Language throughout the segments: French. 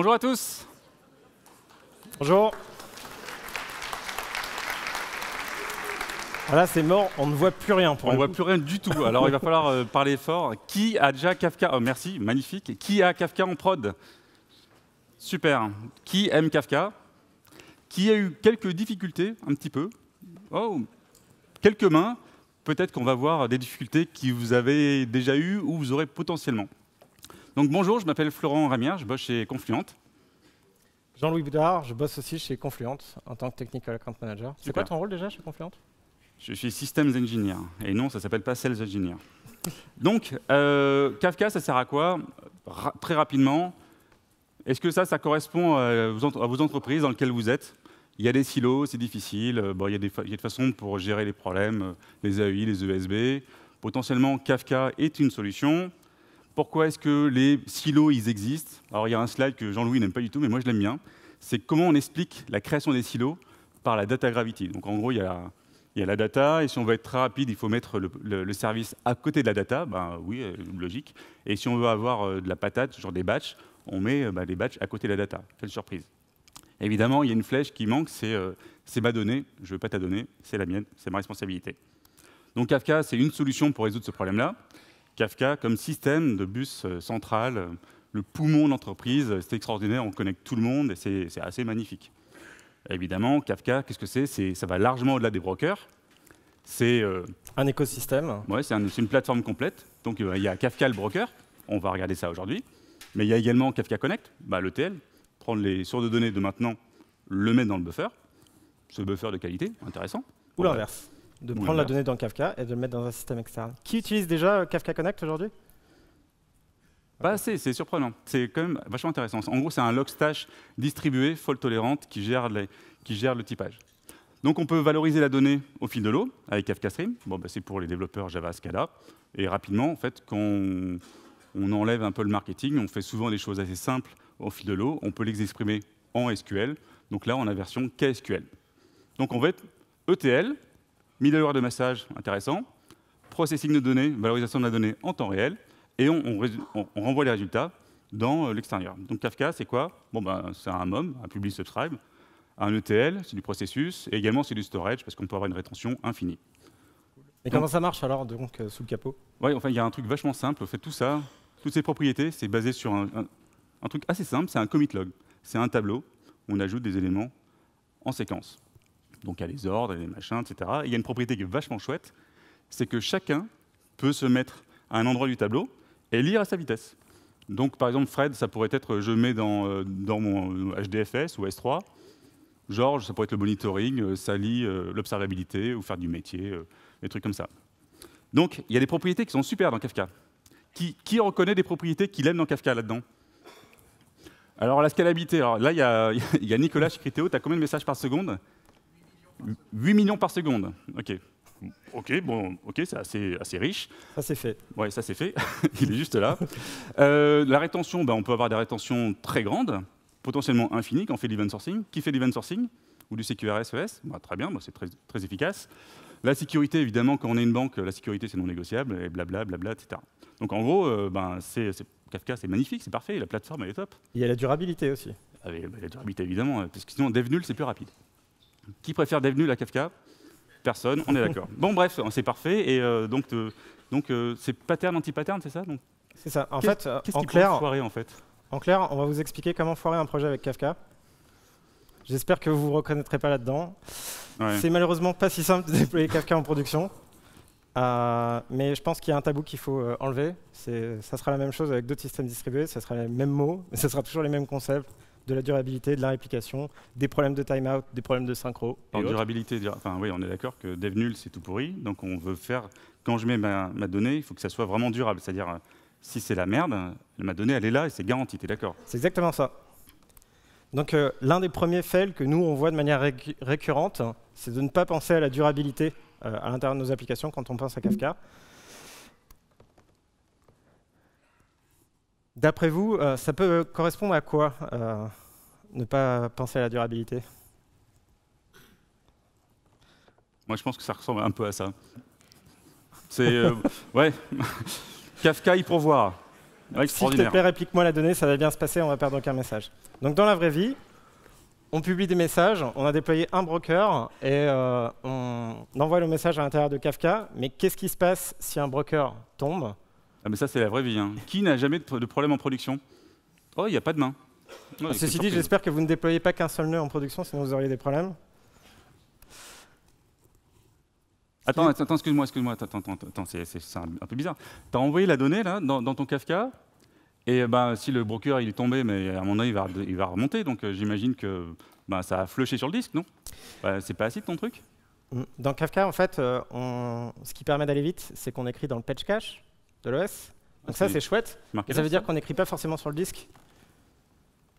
Bonjour à tous. Bonjour. Voilà, c'est mort, on ne voit plus rien. On ne voit plus rien du tout. Alors il va falloir parler fort. Qui a déjà Kafka? Oh, merci, magnifique. Qui a Kafka en prod? Super. Qui aime Kafka? Qui a eu quelques difficultés, un petit peu? Oh, quelques mains. Peut-être qu'on va voir des difficultés que vous avez déjà eues ou vous aurez potentiellement. Donc bonjour, je m'appelle Florent Ramière, je bosse chez Confluent. Jean-Louis Boudard, je bosse aussi chez Confluent en tant que Technical Account Manager. C'est quoi ton rôle déjà chez Confluent? Je suis Systems Engineer. Et non, ça ne s'appelle pas Sales Engineer. Donc, Kafka, ça sère à quoi? Très rapidement, est-ce que ça correspond à vos entreprises dans lesquelles vous êtes? Il y a des silos, c'est difficile. Bon, il y a des façons pour gérer les problèmes, les AI, les ESB. Potentiellement, Kafka est une solution. Pourquoi est-ce que les silos, ils existent? Alors, il y a un slide que Jean-Louis n'aime pas du tout, mais moi, je l'aime bien. C'est comment on explique la création des silos par la data gravity. Donc, en gros, il y a la data, et si on veut être très rapide, il faut mettre le service à côté de la data. Ben, oui, logique. Et si on veut avoir de la patate, genre des batchs, on met des batchs à côté de la data. Quelle surprise. Évidemment, il y a une flèche qui manque, c'est ma donnée, je ne veux pas ta donnée, c'est la mienne, c'est ma responsabilité. Donc Kafka, c'est une solution pour résoudre ce problème-là. Kafka comme système de bus central, le poumon de l'entreprise, c'est extraordinaire, on connecte tout le monde et c'est assez magnifique. Évidemment, Kafka, qu'est-ce que c'est? Ça va largement au-delà des brokers. C'est un écosystème. Ouais, c'est une plateforme complète. Donc il y a Kafka le broker, on va regarder ça aujourd'hui. Mais il y a également Kafka Connect, l'ETL, prendre les sources de données de maintenant, le mettre dans le buffer. Ce buffer de qualité, intéressant. Ou l'inverse, de prendre la donnée dans Kafka et de le mettre dans un système externe. Qui utilise déjà Kafka Connect aujourd'hui? Pas assez, c'est surprenant. C'est quand même vachement intéressant. En gros, c'est un logstash distribué, fault tolérante, qui gère le typage. Donc, on peut valoriser la donnée au fil de l'eau avec Kafka Stream. Bon, c'est pour les développeurs Java, Scala. Et rapidement, en fait, quand on enlève un peu le marketing, on fait souvent des choses assez simples au fil de l'eau. On peut les exprimer en SQL. Donc là, on a la version KSQL. Donc, on va être ETL, middleware de massage, intéressant. Processing de données, valorisation de la donnée en temps réel. Et on renvoie les résultats dans l'extérieur. Donc Kafka, c'est quoi? C'est un MOM, un Publish Subscribe. Un ETL, c'est du processus. Et également, c'est du storage, parce qu'on peut avoir une rétention infinie. Et comment ça marche alors, donc, sous le capot? Oui, enfin, il y a un truc vachement simple. En fait, tout ça, toutes ces propriétés, c'est basé sur un truc assez simple, c'est un commit log. C'est un tableau où on ajoute des éléments en séquence. Donc il y a les ordres, les machins, etc. Et il y a une propriété qui est vachement chouette, c'est que chacun peut se mettre à un endroit du tableau et lire à sa vitesse. Donc, par exemple, Fred, ça pourrait être, je mets dans mon HDFS ou S3. Georges, ça pourrait être le monitoring, Sally, l'observabilité, ou faire du métier, des trucs comme ça. Donc, il y a des propriétés qui sont super dans Kafka. Qui reconnaît des propriétés qu'il aime dans Kafka, là-dedans? Alors, la scalabilité. Alors, là, il y a Nicolas chez Criteo. Tu as combien de messages par seconde? 8 millions par seconde. OK. OK, c'est assez riche. Ça, c'est fait. Oui, ça, c'est fait. Il est juste là. La rétention, on peut avoir des rétentions très grandes, potentiellement infinies quand on fait de l'event sourcing. Qui fait de l'event sourcing? Ou du CQRS-ES? Très bien, c'est très efficace. La sécurité, évidemment, quand on est une banque, la sécurité, c'est non négociable, et blablabla, etc. Donc, en gros, Kafka, c'est magnifique, c'est parfait, la plateforme, elle est top. Il y a la durabilité aussi. La durabilité, évidemment, parce que sinon, dev nul, c'est plus rapide. Qui préfère dev nul à Kafka? Personne, on est d'accord. Bon, bref, c'est parfait. Et donc c'est pattern, anti-pattern, c'est ça? C'est ça. En fait, en clair, on va vous expliquer comment foirer un projet avec Kafka. J'espère que vous ne vous reconnaîtrez pas là-dedans. Ouais. C'est malheureusement pas si simple de déployer Kafka en production. Mais je pense qu'il y a un tabou qu'il faut enlever. Ça sera la même chose avec d'autres systèmes distribués. Ça sera les mêmes mots, mais ça sera toujours les mêmes concepts. De la durabilité, de la réplication, des problèmes de timeout, des problèmes de synchro. En durabilité, oui, on est d'accord que dev nul, c'est tout pourri. Donc on veut faire, quand je mets ma donnée, il faut que ça soit vraiment durable. C'est-à-dire, si c'est la merde, ma donnée, elle est là et c'est garanti, tu es d'accord? C'est exactement ça. Donc l'un des premiers fails que nous, on voit de manière récurrente, c'est de ne pas penser à la durabilité à l'intérieur de nos applications quand on pense à Kafka. D'après vous, ça peut correspondre à quoi, ne pas penser à la durabilité? Moi, je pense que ça ressemble un peu à ça. C'est, ouais, Kafka y pourvoir. s'il te plaît, réplique-moi la donnée, ça va bien se passer, on va perdre aucun message. Donc dans la vraie vie, on publie des messages, on a déployé un broker et on envoie le message à l'intérieur de Kafka. Mais qu'est-ce qui se passe si un broker tombe? Ah mais ça, c'est la vraie vie. Hein. Qui n'a jamais de problème en production? Oh, il n'y a pas de main. Oh, ceci dit, j'espère que vous ne déployez pas qu'un seul nœud en production, sinon vous auriez des problèmes. Attends, excuse-moi. Attends, c'est un peu bizarre. Tu as envoyé la donnée là, dans ton Kafka, et si le broker il est tombé, mais à mon avis, il va remonter, donc j'imagine que ça a flushé sur le disque, non? C'est pas acide ton truc? Dans Kafka, en fait, ce qui permet d'aller vite, c'est qu'on écrit dans le patch cache de l'OS. Donc ça, c'est chouette. Et ça veut dire qu'on n'écrit pas forcément sur le disque.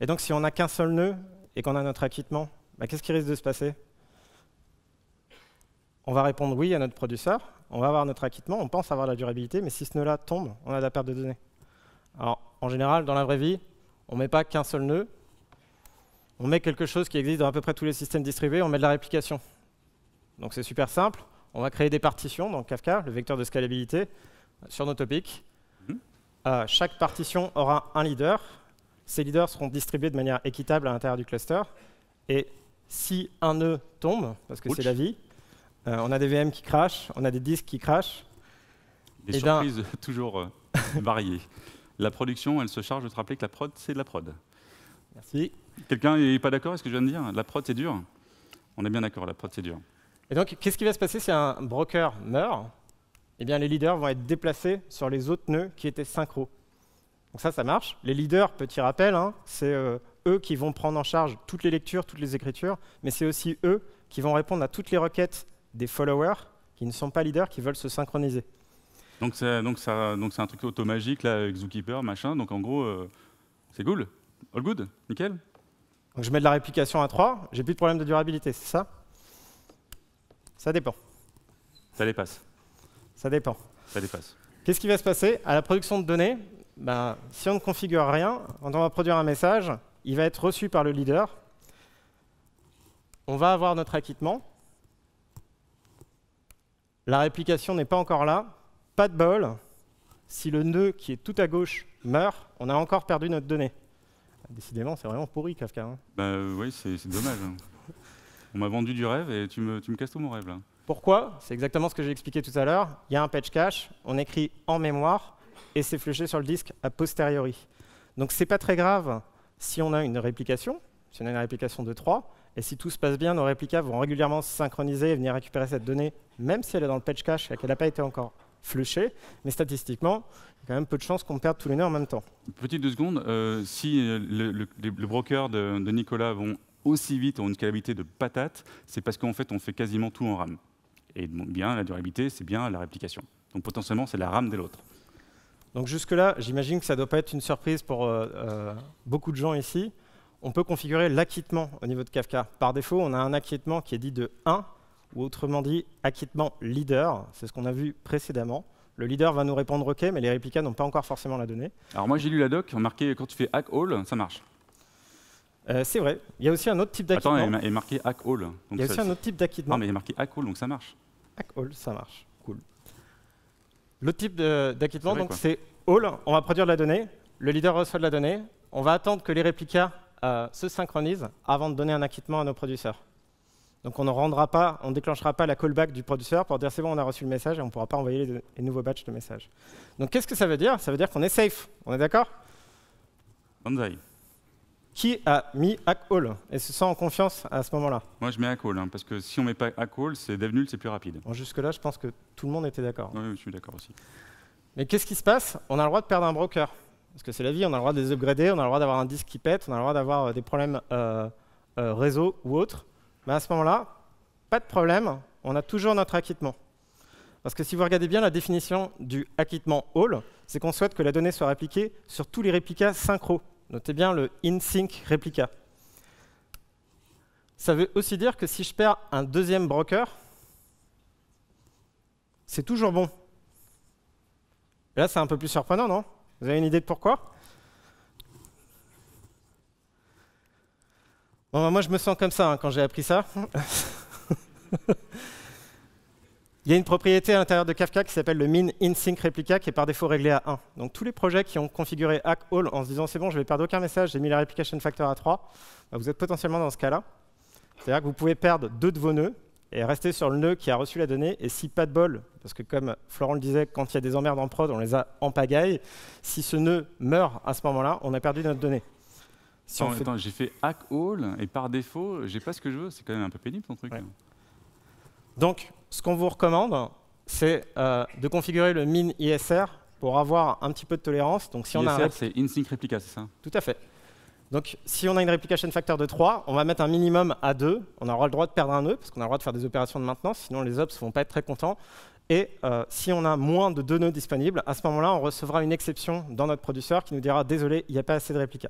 Et donc, si on n'a qu'un seul nœud et qu'on a notre acquittement, qu'est-ce qui risque de se passer? On va répondre oui à notre producteur, on va avoir notre acquittement, on pense avoir la durabilité, mais si ce nœud-là tombe, on a de la perte de données. Alors, en général, dans la vraie vie, on ne met pas qu'un seul nœud, on met quelque chose qui existe dans à peu près tous les systèmes distribués, on met de la réplication. Donc c'est super simple, on va créer des partitions dans Kafka, le vecteur de scalabilité, sur nos topics. Chaque partition aura un leader, ces leaders seront distribués de manière équitable à l'intérieur du cluster, et si un nœud tombe, parce que c'est la vie, on a des VM qui crashent, on a des disques qui crashent. Des surprises toujours variées. La production, elle se charge de te rappeler que la prod, c'est de la prod. Merci. Quelqu'un n'est pas d'accord avec ce que je viens de dire? La prod, c'est dur. On est bien d'accord, la prod, c'est dur. Et donc, qu'est-ce qui va se passer si un broker meurt? Eh bien, les leaders vont être déplacés sur les autres nœuds qui étaient synchro. Donc ça marche. Les leaders, petit rappel, c'est eux qui vont prendre en charge toutes les lectures, toutes les écritures, mais c'est aussi eux qui vont répondre à toutes les requêtes des followers qui ne sont pas leaders, qui veulent se synchroniser. Donc c'est un truc automagique là, avec Zookeeper, machin. Donc en gros, c'est cool. All good, nickel. Donc je mets de la réplication à 3, j'ai plus de problème de durabilité, c'est ça? Ça dépend. Ça dépasse. Ça dépend. Ça dépasse. Qu'est-ce qui va se passer à la production de données? Si on ne configure rien, quand on va produire un message, il va être reçu par le leader. On va avoir notre acquittement. La réplication n'est pas encore là. Pas de bol. Si le nœud qui est tout à gauche meurt, on a encore perdu notre donnée. Décidément, c'est vraiment pourri, Kafka. Oui, c'est dommage. On m'a vendu du rêve et tu me casses tout mon rêve là. Pourquoi? C'est exactement ce que j'ai expliqué tout à l'heure. Il y a un patch cache, on écrit en mémoire et c'est flushé sur le disque a posteriori. Donc c'est pas très grave si on a une réplication, si on a une réplication de 3, et si tout se passe bien, nos réplicas vont régulièrement se synchroniser et venir récupérer cette donnée, même si elle est dans le patch cache et qu'elle n'a pas été encore flushée. Mais statistiquement, il y a quand même peu de chances qu'on perde tous les nœuds en même temps. Petite 2 secondes, si le broker de Nicolas vont aussi vite, ont une scalabilité de patate, c'est parce qu'en fait, on fait quasiment tout en RAM. Et bien, la durabilité, c'est bien la réplication. Donc potentiellement, c'est la RAM de l'autre. Donc jusque-là, j'imagine que ça ne doit pas être une surprise pour beaucoup de gens ici. On peut configurer l'acquittement au niveau de Kafka. Par défaut, on a un acquittement qui est dit de 1, ou autrement dit, acquittement leader. C'est ce qu'on a vu précédemment. Le leader va nous répondre OK, mais les réplicas n'ont pas encore forcément la donnée. Alors moi, j'ai lu la doc, marqué quand tu fais hack all, ça marche. C'est vrai. Il y a aussi un autre type d'acquittement. Attends, il est marqué hack all. Il y a aussi un autre type d'acquittement. Non, mais il est marqué hack all, donc ça marche. Hack all, ça marche. Cool. L'autre type d'acquittement, donc c'est all. On va produire de la donnée. Le leader reçoit de la donnée. On va attendre que les réplicas se synchronisent avant de donner un acquittement à nos producteurs. Donc on ne déclenchera pas la callback du producteur pour dire c'est bon, on a reçu le message et on ne pourra pas envoyer les nouveaux batchs de messages. Donc qu'est-ce que ça veut dire? Ça veut dire qu'on est safe. On est d'accord? Banzai. Qui a mis hack all et se sent en confiance à ce moment-là? Moi, je mets hack all, parce que si on ne met pas hack all, c'est dev nul, c'est plus rapide. Bon, jusque-là, je pense que tout le monde était d'accord. Oui, je suis d'accord aussi. Mais qu'est-ce qui se passe? On a le droit de perdre un broker. Parce que c'est la vie, on a le droit de les upgrader, on a le droit d'avoir un disque qui pète, on a le droit d'avoir des problèmes réseau ou autres. Mais à ce moment-là, pas de problème, on a toujours notre acquittement. Parce que si vous regardez bien la définition du acquittement all, c'est qu'on souhaite que la donnée soit répliquée sur tous les réplicas synchro. Notez bien le in-sync réplica. Ça veut aussi dire que si je perds un deuxième broker, c'est toujours bon. Et là, c'est un peu plus surprenant, non? Vous avez une idée de pourquoi? Bon, moi, je me sens comme ça quand j'ai appris ça. Il y a une propriété à l'intérieur de Kafka qui s'appelle le min in sync replica qui est par défaut réglé à 1. Donc tous les projets qui ont configuré hack all en se disant c'est bon, je vais perdre aucun message, j'ai mis la replication factor à 3, bah, vous êtes potentiellement dans ce cas-là. C'est-à-dire que vous pouvez perdre 2 de vos nœuds et rester sur le nœud qui a reçu la donnée. Et si pas de bol, parce que comme Florent le disait, quand il y a des emmerdes en prod, on les a en pagaille, si ce nœud meurt à ce moment-là, on a perdu notre donnée. Si attends, j'ai fait hack all et par défaut, j'ai pas ce que je veux. C'est quand même un peu pénible ton truc. Ouais. Donc, ce qu'on vous recommande, c'est de configurer le min ISR pour avoir un petit peu de tolérance. Donc, si ISR, c'est in sync replica, c'est ça? Tout à fait. Donc, si on a une replication factor de 3, on va mettre un minimum à 2. On aura le droit de perdre un nœud, parce qu'on a le droit de faire des opérations de maintenance, sinon les ops ne vont pas être très contents. Et si on a moins de 2 nœuds disponibles, à ce moment-là, on recevra une exception dans notre producteur qui nous dira « Désolé, il n'y a pas assez de réplica ».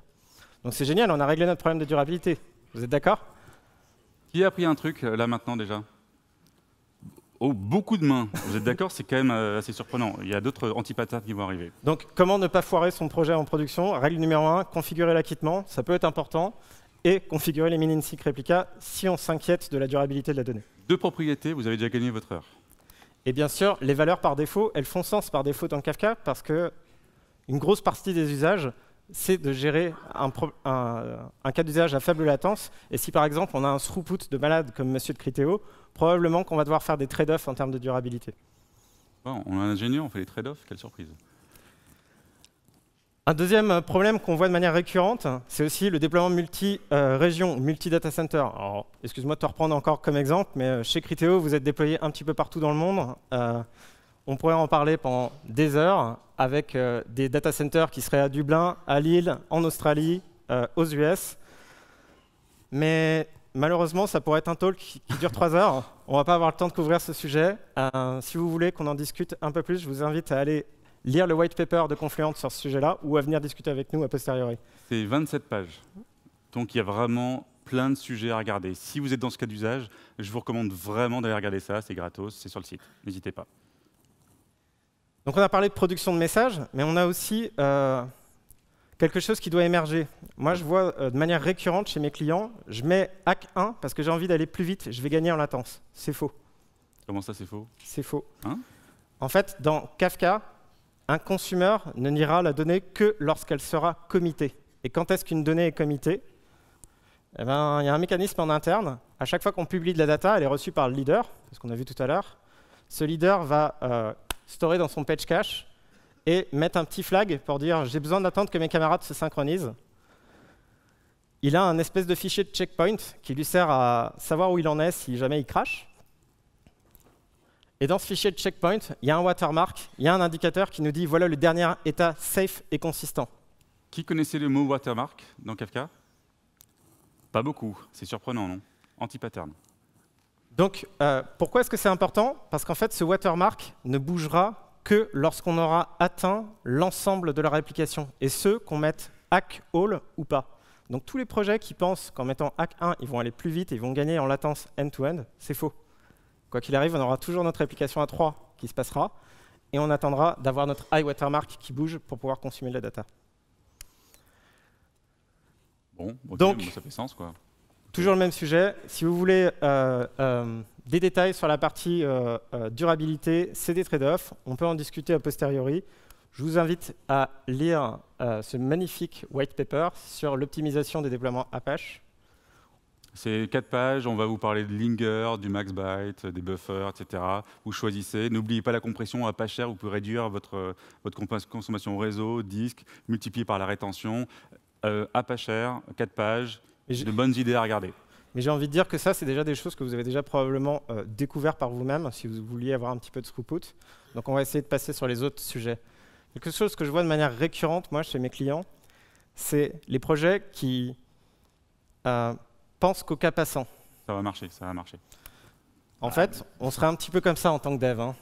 Donc, c'est génial, on a réglé notre problème de durabilité. Vous êtes d'accord? Qui a appris un truc, là, maintenant, déjà? Oh, beaucoup de mains. Vous êtes d'accord? C'est quand même assez surprenant. Il y a d'autres anti-patterns qui vont arriver. Donc, comment ne pas foirer son projet en production? Règle numéro 1, configurer l'acquittement. Ça peut être important. Et configurer les min-in-sync replica si on s'inquiète de la durabilité de la donnée. 2 propriétés, vous avez déjà gagné votre heure. Et bien sûr, les valeurs par défaut, elles font sens par défaut dans Kafka parce que une grosse partie des usages, c'est de gérer un cas d'usage à faible latence. Et si par exemple on a un throughput de malade comme Monsieur de Criteo, probablement qu'on va devoir faire des trade-offs en termes de durabilité. Bon, on a un ingénieur, on fait des trade-offs, quelle surprise. Un deuxième problème qu'on voit de manière récurrente, c'est aussi le déploiement multi-région, multi-data center. Alors, excuse-moi de te reprendre encore comme exemple, mais chez Criteo, vous êtes déployé un petit peu partout dans le monde. On pourrait en parler pendant des heures avec des data centers qui seraient à Dublin, à Lille, en Australie, aux US. Mais malheureusement, ça pourrait être un talk qui dure 3 heures. On ne va pas avoir le temps de couvrir ce sujet. Si vous voulez qu'on en discute un peu plus, je vous invite à aller lire le white paper de Confluent sur ce sujet-là ou à venir discuter avec nous a posteriori. C'est 27 pages. Donc il y a vraiment plein de sujets à regarder. Si vous êtes dans ce cas d'usage, je vous recommande vraiment d'aller regarder ça. C'est gratos, c'est sur le site. N'hésitez pas. Donc on a parlé de production de messages, mais on a aussi quelque chose qui doit émerger. Moi, je vois de manière récurrente chez mes clients, je mets hack 1 parce que j'ai envie d'aller plus vite, je vais gagner en latence. C'est faux. Comment ça, c'est faux? C'est faux. Hein? En fait, dans Kafka, un consumer ne lira la donnée que lorsqu'elle sera committée. Et quand est-ce qu'une donnée est committée? Eh ben, il y a un mécanisme en interne. À chaque fois qu'on publie de la data, elle est reçue par le leader, c'est ce qu'on a vu tout à l'heure. Ce leader va storer dans son page cache et mettre un petit flag pour dire « j'ai besoin d'attendre que mes camarades se synchronisent ». Il a un espèce de fichier de checkpoint qui lui sert à savoir où il en est si jamais il crache. Et dans ce fichier de checkpoint, il y a un watermark, il y a un indicateur qui nous dit « voilà le dernier état safe et consistant ». Qui connaissait le mot watermark dans Kafka? Pas beaucoup. C'est surprenant, non? Anti-pattern. Donc, pourquoi est-ce que c'est important? Parce qu'en fait, ce watermark ne bougera que lorsqu'on aura atteint l'ensemble de la réplication, et ce, qu'on mette hack all ou pas. Donc, tous les projets qui pensent qu'en mettant hack 1, ils vont aller plus vite et ils vont gagner en latence end-to-end, c'est faux. Quoi qu'il arrive, on aura toujours notre réplication à 3 qui se passera, et on attendra d'avoir notre high watermark qui bouge pour pouvoir consommer de la data. Bon, okay, donc, ça fait sens, quoi. Toujours le même sujet. Si vous voulez des détails sur la partie durabilité, c'est des trade-offs. On peut en discuter a posteriori. Je vous invite à lire ce magnifique white paper sur l'optimisation des déploiements Apache. C'est 4 pages. On va vous parler de Linger, du max byte, des buffers, etc. Vous choisissez. N'oubliez pas la compression à pas cher. Vous pouvez réduire votre consommation réseau, disque, multiplié par la rétention. À pas cher, 4 pages. De bonnes idées à regarder. Mais j'ai envie de dire que ça, c'est déjà des choses que vous avez déjà probablement découvert par vous-même, si vous vouliez avoir un petit peu de throughput. Donc on va essayer de passer sur les autres sujets. Quelque chose que je vois de manière récurrente, moi, chez mes clients, c'est les projets qui pensent qu'au cas passant. Ça va marcher, ça va marcher. En fait, on serait un petit peu comme ça en tant que dev. Hein.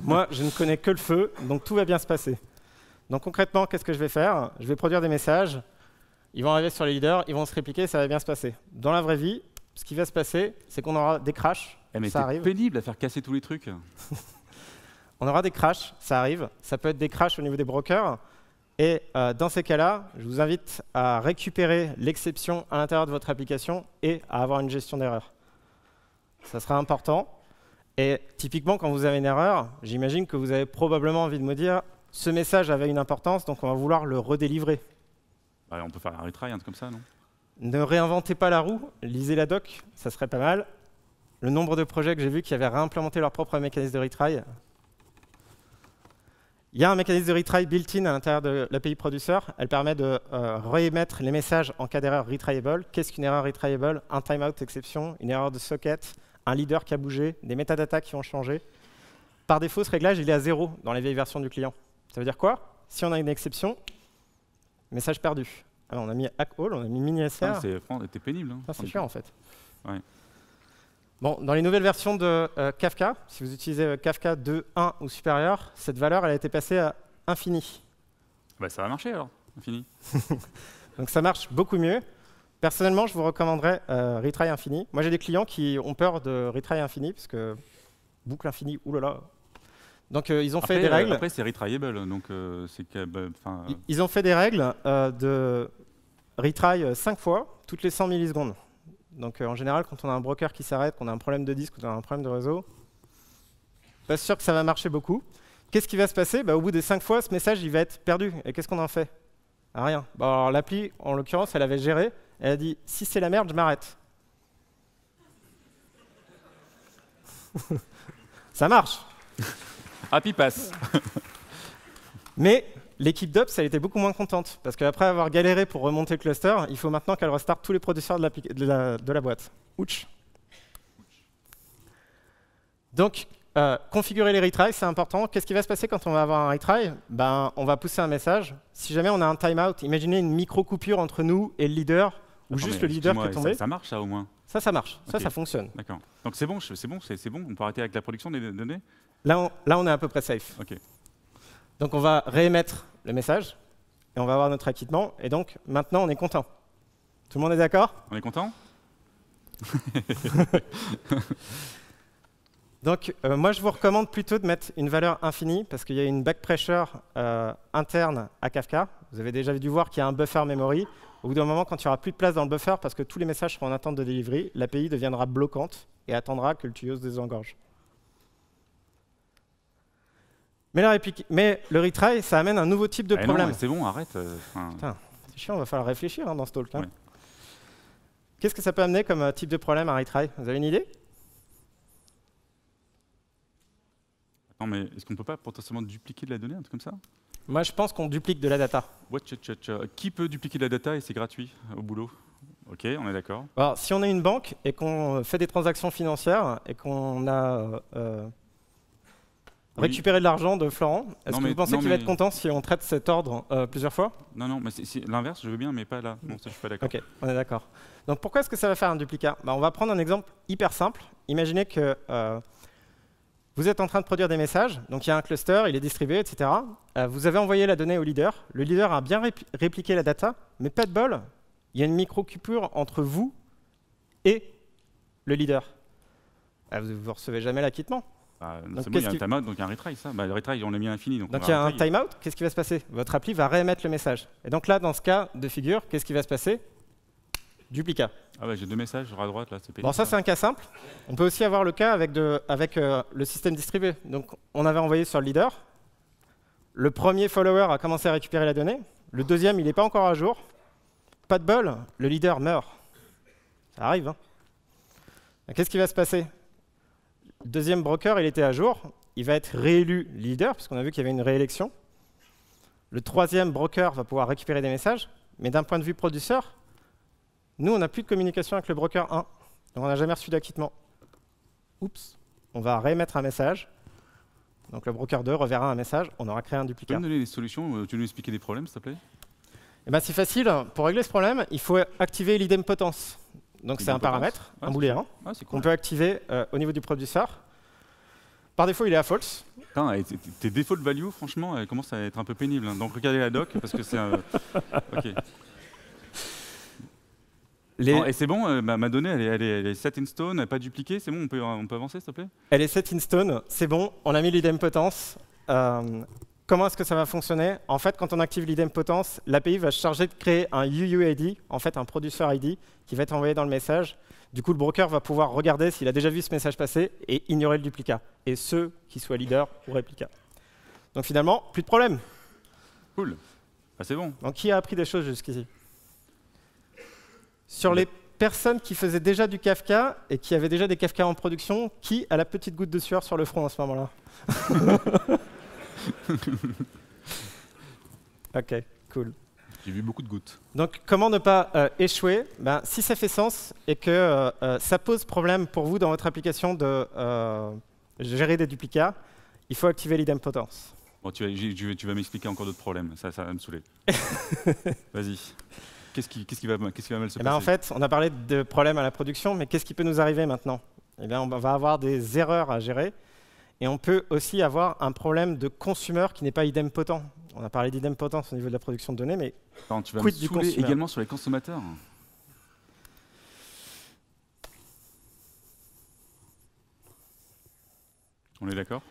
Moi, je ne connais que le feu, donc tout va bien se passer. Donc concrètement, qu'est-ce que je vais faire? Je vais produire des messages. Ils vont arriver sur les leaders, ils vont se répliquer, ça va bien se passer. Dans la vraie vie, ce qui va se passer, c'est qu'on aura des crashs, mais ça arrive. C'est pénible à faire casser tous les trucs. On aura des crashs, ça arrive. Ça peut être des crashs au niveau des brokers. Et dans ces cas-là, je vous invite à récupérer l'exception à l'intérieur de votre application et à avoir une gestion d'erreur. Ça sera important. Et typiquement, quand vous avez une erreur, j'imagine que vous avez probablement envie de me dire « ce message avait une importance, donc on va vouloir le redélivrer ». On peut faire un retry, un truc comme ça, non? Ne réinventez pas la roue, lisez la doc, ça serait pas mal. Le nombre de projets que j'ai vus qui avaient réimplémenté leur propre mécanisme de retry. Il y a un mécanisme de retry built-in à l'intérieur de l'API producer. Elle permet de réémettre les messages en cas d'erreur retryable. Qu'est-ce qu'une erreur retryable? Un timeout exception, une erreur de socket, un leader qui a bougé, des métadatas qui ont changé. Par défaut, ce réglage, il est à 0 dans les vieilles versions du client. Ça veut dire quoi? Si on a une exception, message perdu. Alors, on a mis hack-all, on a mis mini-SR. C'était pénible. Hein. C'est chiant, en fait. Ouais. Bon, dans les nouvelles versions de Kafka, si vous utilisez Kafka 2.1 ou supérieur, cette valeur elle a été passée à infini. Ça va marcher alors, infini. Donc ça marche beaucoup mieux. Personnellement, je vous recommanderais retry infini. Moi, j'ai des clients qui ont peur de retry infini, parce que boucle infini, oulala. Donc ils ont fait des règles. Après, c'est retryable, donc c'est Ils ont fait des règles de retry 5 fois, toutes les 100 millisecondes. Donc en général, quand on a un broker qui s'arrête, qu'on a un problème de disque, qu'on a un problème de réseau, pas sûr que ça va marcher beaucoup. Qu'est-ce qui va se passer? Au bout des 5 fois, ce message il va être perdu. Et qu'est-ce qu'on en fait? Rien. Alors l'appli, en l'occurrence, elle avait géré. Elle a dit, si c'est la merde, je m'arrête. Ça marche. Happy pass. Mais l'équipe d'Ops, elle était beaucoup moins contente, parce qu'après avoir galéré pour remonter le cluster, il faut maintenant qu'elle restarte tous les producteurs de la boîte. Ouch. Donc, configurer les retries, c'est important. Qu'est-ce qui va se passer quand on va avoir un retry? On va pousser un message. Si jamais on a un timeout, imaginez une micro-coupure entre nous et le leader, ou juste le leader qui est tombé. Ça marche, ça, au moins? Ça marche. Okay. Ça fonctionne. D'accord. Donc c'est bon, on peut arrêter avec la production des données? Là, on est à peu près safe. Okay. Donc on va réémettre le message, et on va avoir notre acquittement, et donc maintenant on est content. Tout le monde est d'accord? On est content? Donc moi je vous recommande plutôt de mettre une valeur infinie, parce qu'il y a une back pressure interne à Kafka. Vous avez déjà dû voir qu'il y a un buffer memory. Au bout d'un moment, quand il n'y aura plus de place dans le buffer, parce que tous les messages seront en attente de delivery, l'API deviendra bloquante, et attendra que le tuyau se désengorge. Mais le retry, ça amène un nouveau type de problème. Non, c'est bon, arrête. Putain, c'est chiant, il va falloir réfléchir dans ce talk. Ouais. Qu'est-ce que ça peut amener comme type de problème un retry? Vous avez une idée? Attends, mais est-ce qu'on ne peut pas potentiellement dupliquer de la donnée, un truc comme ça? Moi, je pense qu'on duplique de la data. Qui peut dupliquer de la data et c'est gratuit au boulot? Ok, on est d'accord. Alors, si on est une banque et qu'on fait des transactions financières et qu'on a récupérer de l'argent de Florent. Est-ce que vous pensez qu'il va être content si on traite cet ordre plusieurs fois? Non, mais l'inverse, je veux bien, mais pas là. Non, ça, je suis pas d'accord. Ok, on est d'accord. Donc pourquoi est-ce que ça va faire un duplicat? On va prendre un exemple hyper simple. Imaginez que vous êtes en train de produire des messages, donc il y a un cluster, il est distribué, etc. Vous avez envoyé la donnée au leader. Le leader a bien répliqué la data, mais pas de bol, il y a une micro-coupure entre vous et le leader. Vous ne recevez jamais l'acquittement. C'est bon, il y a un timeout, donc il y a un retry, ça. Le retry, on l'a mis à infini. Donc il y a un timeout, qu'est-ce qui va se passer? Votre appli va réémettre le message. Et donc là, dans ce cas de figure, qu'est-ce qui va se passer? Duplicat. Ah ouais, j'ai 2 messages à droite, là, c'est pénible. Bon, ça, c'est un cas simple. On peut aussi avoir le cas avec le système distribué. Donc, on avait envoyé sur le leader. Le premier follower a commencé à récupérer la donnée. Le deuxième, il n'est pas encore à jour. Pas de bol, le leader meurt. Ça arrive, hein. Qu'est-ce qui va se passer? Le deuxième broker, il était à jour. Il va être réélu leader, puisqu'on a vu qu'il y avait une réélection. Le troisième broker va pouvoir récupérer des messages. Mais d'un point de vue producteur, nous, on n'a plus de communication avec le broker 1. Donc, on n'a jamais reçu d'acquittement. Oups, on va réémettre un message. Donc, le broker 2 reverra un message. On aura créé un duplicat. Tu peux me donner des solutions? Tu veux nous expliquer des problèmes, s'il te plaît? C'est facile. Pour régler ce problème, il faut activer l'idempotence. Donc, c'est un paramètre, un booléen, qu'on peut activer au niveau du producteur. Par défaut, il est à false. Putain, tes default value, franchement, elles commencent à être un peu pénibles. Hein. Donc, regardez la doc, parce que c'est un... OK. Non, et c'est bon, ma donnée, elle est set in stone, elle n'est pas dupliquée, c'est bon, on peut avancer, s'il te plaît? Elle est set in stone, c'est bon, on a mis l'idempotence. comment est-ce que ça va fonctionner? En fait, quand on active l'idempotence, l'API va se charger de créer un UUID, en fait un producer ID, qui va être envoyé dans le message. Du coup, le broker va pouvoir regarder s'il a déjà vu ce message passer et ignorer le duplicat, et ce, qui soit leader ou réplica. Donc finalement, plus de problème. Cool. Ah, c'est bon. Donc qui a appris des choses jusqu'ici? Sur les personnes qui faisaient déjà du Kafka et qui avaient déjà des Kafka en production, qui a la petite goutte de sueur sur le front à ce moment-là? Ok, cool. J'ai vu beaucoup de gouttes. Donc, comment ne pas échouer? Si ça fait sens et que ça pose problème pour vous dans votre application de gérer des duplicats, il faut activer l'idempotence. Bon, tu vas m'expliquer encore d'autres problèmes. Ça va me saouler. Vas-y. Qu'est-ce qui va mal se passer? En fait, on a parlé de problèmes à la production, mais qu'est-ce qui peut nous arriver maintenant? On va avoir des erreurs à gérer. Et on peut aussi avoir un problème de consumer qui n'est pas idempotent. On a parlé d'idempotence au niveau de la production de données, mais tu vas me saouler également sur les consommateurs. On est d'accord?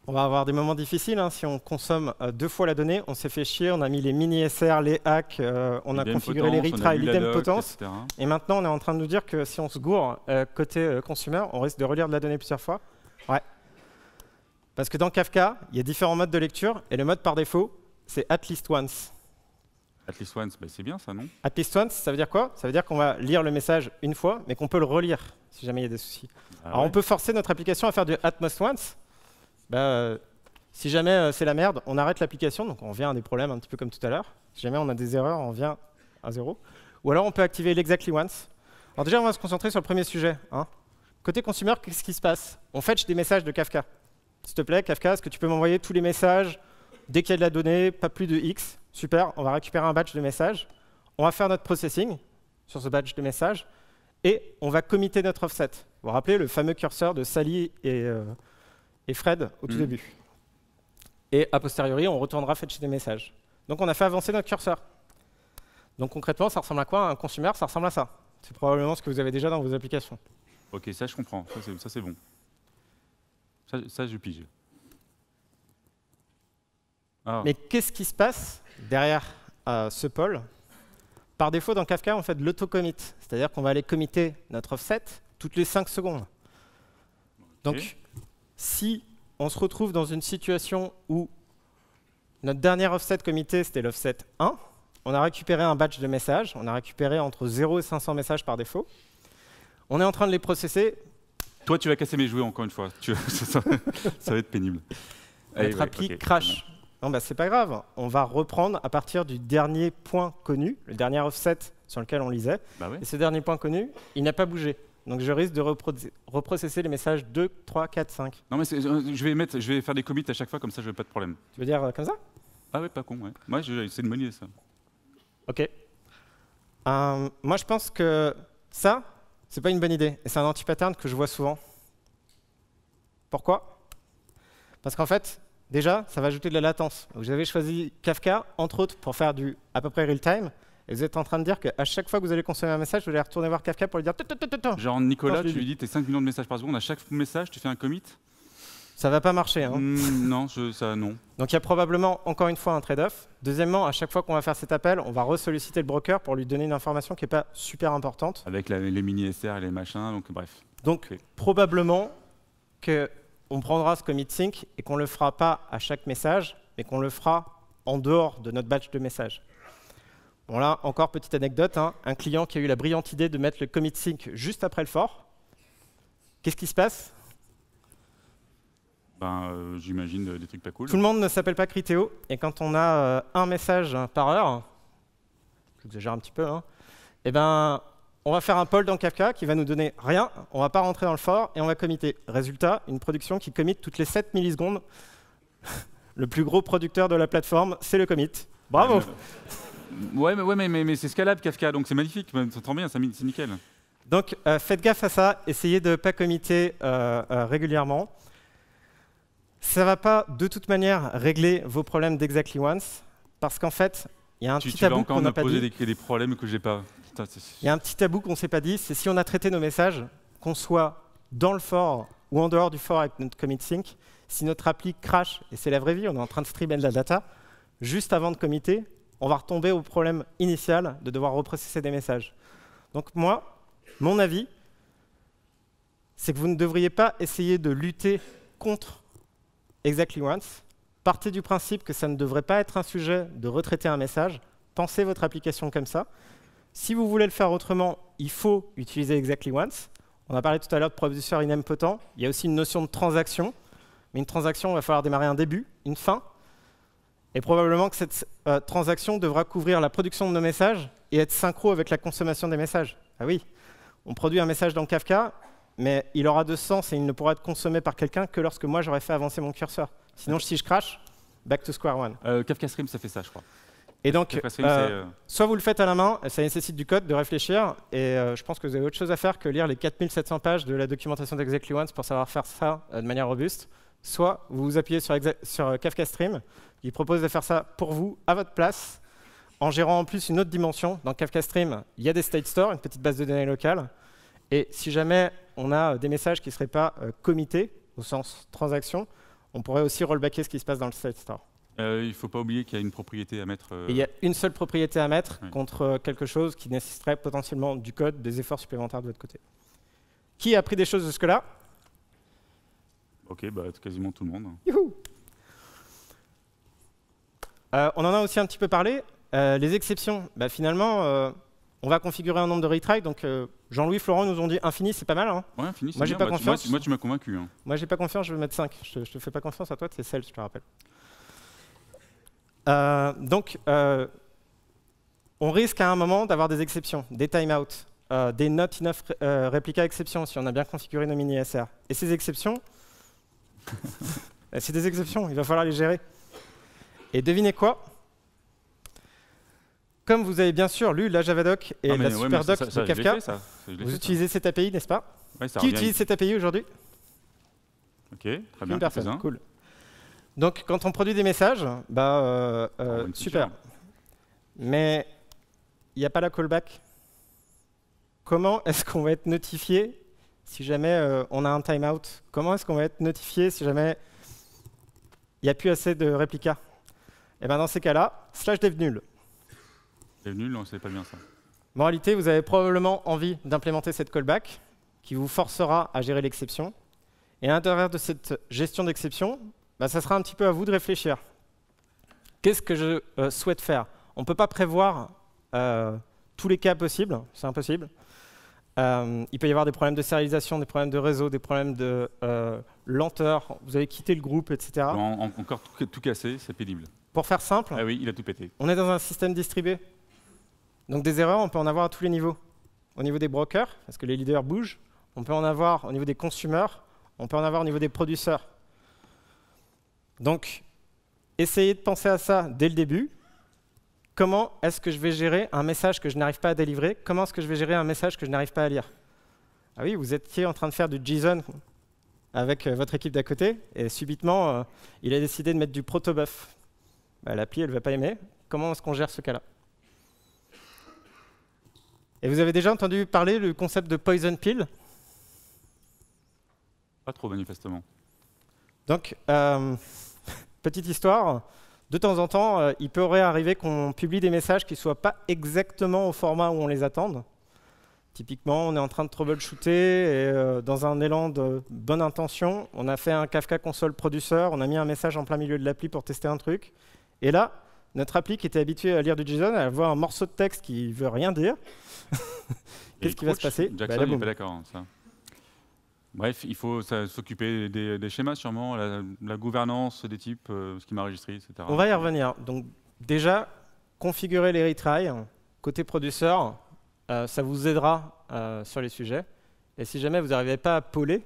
On va avoir des moments difficiles hein, si on consomme 2 fois la donnée. On s'est fait chier, on a mis les mini-SR, les hacks, on a configuré les retries, l'idempotence. Et maintenant, on est en train de nous dire que si on se gourre côté consumer, on risque de relire de la donnée plusieurs fois. Ouais. Parce que dans Kafka, il y a différents modes de lecture, et le mode par défaut, c'est at least once. At least once, c'est bien ça, non? At least once, ça veut dire quoi? Ça veut dire qu'on va lire le message une fois, mais qu'on peut le relire si jamais il y a des soucis. Alors on peut forcer notre application à faire du at most once. Si jamais c'est la merde, on arrête l'application, donc on revient à des problèmes un petit peu comme tout à l'heure. Si jamais on a des erreurs, on revient à 0. Ou alors on peut activer l'exactly once. Alors déjà, on va se concentrer sur le premier sujet. Hein. Côté consumer, qu'est-ce qui se passe? On fetch des messages de Kafka. S'il te plaît, Kafka, est-ce que tu peux m'envoyer tous les messages dès qu'il y a de la donnée, pas plus de X? Super, on va récupérer un batch de messages. On va faire notre processing sur ce batch de messages et on va committer notre offset. Vous vous rappelez le fameux curseur de Sally et Fred au tout début. Et a posteriori, on retournera fetcher des messages. Donc on a fait avancer notre curseur. Donc concrètement, ça ressemble à quoi? Un consumer, ça ressemble à ça. C'est probablement ce que vous avez déjà dans vos applications. Ok, ça je comprends, ça c'est bon. Ça, je pige. Ah. Mais qu'est-ce qui se passe derrière ce pôle? Par défaut, dans Kafka, on fait de l'auto-commit. C'est-à-dire qu'on va aller committer notre offset toutes les 5 secondes. Okay. Donc, si on se retrouve dans une situation où notre dernier offset commité, c'était l'offset 1, on a récupéré un batch de messages, on a récupéré entre 0 et 500 messages par défaut, on est en train de les processer. Toi, tu vas casser mes jouets encore une fois. Ça va être pénible. Notre appli crash. Non, c'est pas grave. On va reprendre à partir du dernier point connu, le dernier offset sur lequel on lisait. Et ce dernier point connu, il n'a pas bougé. Donc je risque de reprocesser les messages 2, 3, 4, 5. Non, mais je vais faire des commits à chaque fois, comme ça, je n'ai pas de problème. Tu veux dire comme ça? Ah ouais, pas con, ouais. Moi, c'est une bonne idée, ça. OK. Moi, je pense que ça, c'est pas une bonne idée. Et c'est un anti-pattern que je vois souvent. Pourquoi? Parce qu'en fait, déjà, ça va ajouter de la latence. Donc, j'avais choisi Kafka, entre autres, pour faire du à peu près real-time. Et vous êtes en train de dire qu'à chaque fois que vous allez consommer un message, vous allez retourner voir Kafka pour lui dire... Genre, Nicolas, tu lui dis tes 5 millions de messages par seconde, à chaque message, tu fais un commit? Ça va pas marcher. Hein. Non, non. Donc il y a probablement, encore une fois, un trade-off. Deuxièmement, à chaque fois qu'on va faire cet appel, on va ressolliciter le broker pour lui donner une information qui n'est pas super importante. Avec les mini-SR et les machins, donc bref. Donc probablement qu'on prendra ce commit sync et qu'on ne le fera pas à chaque message, mais qu'on le fera en dehors de notre batch de messages. Bon là, encore petite anecdote, hein, un client qui a eu la brillante idée de mettre le commit sync juste après le for. Qu'est-ce qui se passe? J'imagine des trucs pas cool. Tout le monde ne s'appelle pas Criteo, et quand on a un message par heure, j'exagère un petit peu, hein, on va faire un poll dans Kafka qui va nous donner rien, on ne va pas rentrer dans le for, et on va committer. Résultat, une production qui commit toutes les 7 millisecondes. Le plus gros producteur de la plateforme, c'est le commit. Bravo. Mais c'est scalable Kafka, donc c'est magnifique, ça tombe bien, c'est nickel. Donc faites gaffe à ça, essayez de ne pas committer régulièrement. Ça ne va pas de toute manière régler vos problèmes d'exactly once, parce qu'en fait, il y a un petit tabou qu'on n'a pas dit. Tu vas encore me poser des problèmes que j'ai pas. Il y a un petit tabou qu'on ne s'est pas dit, c'est si on a traité nos messages, qu'on soit dans le for ou en dehors du for avec notre commit sync, si notre appli crash, et c'est la vraie vie, on est en train de streamer de la data, juste avant de committer, on va retomber au problème initial de devoir reprocesser des messages. Donc moi, mon avis, c'est que vous ne devriez pas essayer de lutter contre exactly once. Partez du principe que ça ne devrait pas être un sujet de retraiter un message. Pensez votre application comme ça. Si vous voulez le faire autrement, il faut utiliser exactly once. On a parlé tout à l'heure de producer idempotent. Il y a aussi une notion de transaction. Mais une transaction, il va falloir démarrer un début, une fin. Et probablement que cette transaction devra couvrir la production de nos messages et être synchro avec la consommation des messages. Ah oui, on produit un message dans Kafka, mais il aura de sens et il ne pourra être consommé par quelqu'un que lorsque moi j'aurai fait avancer mon curseur. Sinon, si je crash, back to square one. Kafka Stream, ça fait ça, je crois. Et donc, soit vous le faites à la main, ça nécessite du code, de réfléchir, et je pense que vous avez autre chose à faire que lire les 4700 pages de la documentation d'Exactly Once pour savoir faire ça de manière robuste. Soit vous vous appuyez sur Kafka Stream, qui propose de faire ça pour vous, à votre place, en gérant en plus une autre dimension. Dans Kafka Stream, il y a des state stores, une petite base de données locale, et si jamais on a des messages qui ne seraient pas committés, au sens transaction, on pourrait aussi rollbacker ce qui se passe dans le state store. Il ne faut pas oublier qu'il y a une propriété à mettre. Il y a une seule propriété à mettre contre quelque chose qui nécessiterait potentiellement du code, des efforts supplémentaires de votre côté. Qui a appris des choses jusque-là? Ok, bah, quasiment tout le monde. Youhou. On en a aussi un petit peu parlé. Les exceptions, bah, finalement, on va configurer un nombre de retries. Donc, Jean-Louis, Florent nous ont dit infini, c'est pas mal. Hein. Ouais, infini, moi, j'ai pas confiance. Moi, tu m'as convaincu. Hein. Moi, j'ai pas confiance, je vais mettre 5. Je te fais pas confiance à toi, c'est celle, je te rappelle. Donc, on risque à un moment d'avoir des exceptions, des timeouts, des not enough replica exceptions si on a bien configuré nos mini-SR. Et ces exceptions, c'est des exceptions, il va falloir les gérer. Et devinez quoi? Comme vous avez bien sûr lu la Javadoc et la SuperDoc de Kafka, vous utilisez cette API, n'est-ce pas? Qui utilise cette API aujourd'hui? Ok, très bien. Une personne, cool. Donc, quand on produit des messages, bah, super. Mais il n'y a pas la callback. Comment est-ce qu'on va être notifié si jamais on a un timeout? Comment est-ce qu'on va être notifié si jamais il n'y a plus assez de réplicas? Et ben dans ces cas-là, /dev nul. Dev nul, non, c'est pas bien ça. Moralité, vous avez probablement envie d'implémenter cette callback qui vous forcera à gérer l'exception. Et à l'intérieur de cette gestion d'exception, bah, ça sera un petit peu à vous de réfléchir. Qu'est-ce que je souhaite faire? On ne peut pas prévoir tous les cas possibles, c'est impossible. Il peut y avoir des problèmes de sérialisation, des problèmes de réseau, des problèmes de lenteur, vous avez quitté le groupe, etc. Encore tout cassé, c'est pénible. Pour faire simple, ah oui, il a tout pété. On est dans un système distribué. Donc des erreurs, on peut en avoir à tous les niveaux. Au niveau des brokers, parce que les leaders bougent, on peut en avoir au niveau des consumers, on peut en avoir au niveau des producteurs. Donc, essayez de penser à ça dès le début. Comment est-ce que je vais gérer un message que je n'arrive pas à délivrer? Comment est-ce que je vais gérer un message que je n'arrive pas à lire? Ah oui, vous étiez en train de faire du JSON avec votre équipe d'à côté, et subitement, il a décidé de mettre du protobuf. Bah, l'appli, elle ne va pas aimer. Comment est-ce qu'on gère ce cas-là? Et vous avez déjà entendu parler du concept de poison pill? Pas trop, manifestement. Donc, petite histoire. De temps en temps, il pourrait arriver qu'on publie des messages qui ne soient pas exactement au format où on les attend. Typiquement, on est en train de troubleshooter et dans un élan de bonne intention, on a fait un Kafka console producer, on a mis un message en plein milieu de l'appli pour tester un truc. Et là, notre appli qui était habituée à lire du JSON, elle voit un morceau de texte qui ne veut rien dire. Qu'est-ce qui va se passer? Jackson n'est pas d'accord. Hein, ça. Bref, il faut s'occuper des schémas sûrement, la gouvernance des types, schema registry, etc. On va y revenir. Donc déjà, configurer les retries. Côté producer, ça vous aidera sur les sujets. Et si jamais vous n'arrivez pas à poler,